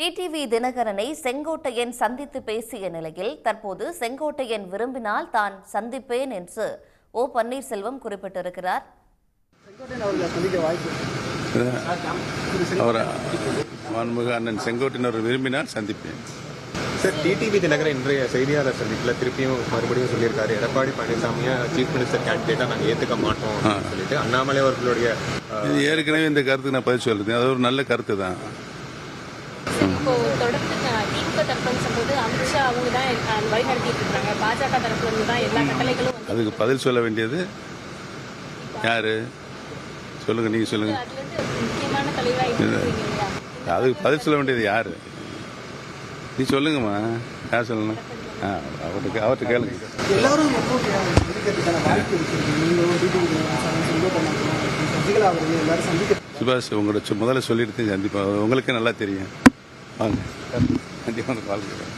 TTV தினகரனை செங்கோட்டையன் சந்தித்து பேசிய நிலையில் தற்போது செங்கோட்டையன் விரும்பினால் தான் சந்திப்பேன் என்று ஓ பன்னீர்செல்வம் குறிப்பிட்டிருக்கிறார். அண்ணன் செங்கோட்டையன் விரும்பினால் சந்திப்பேன். சார், டிடிவி தினகரன் இன்றைய செய்தியாளர் சந்திப்பில் திருப்பியும் மறுபடியும் சொல்லியிருக்காரு, எடப்பாடி பழனிசாமியை சீஃப் மினிஸ்டர் கேண்டிடேட்டா நாங்கள் ஏற்றுக்க மாட்டோம் சொல்லிட்டு அண்ணாமலை அவர்களுடைய ஏற்கனவே இந்த கருத்துக்கு நான் பதில் சொல்றேன். அது ஒரு நல்ல கருத்து தான். இப்போ தொடர்ந்து திமுக தரப்புன்னு சொல்றது அமித்ஷா அவங்க தான் வழிநடத்திட்டு இருக்காங்க. பாஜக தரப்புல இருந்து தான் எல்லா கட்டளைகளும். அதுக்கு பதில் சொல்ல வேண்டியது யாரு? சொல்லுங்க, நீங்க சொல்லுங்க. அது வந்து முக்கியமான தலைவராக. அதுக்கு பதில் சொல்ல வேண்டியது யாரு? நீ சொல்லுங்கம்மா, யார் சொல்லணும்? அவர்கிட்ட கேளுங்க. சுபாஷ், உங்களோட முதல்ல சொல்லிட்டு சந்திப்பா, உங்களுக்கே நல்லா தெரியும். வாங்க, கண்டிப்பாக கால் பண்ணுறேன்.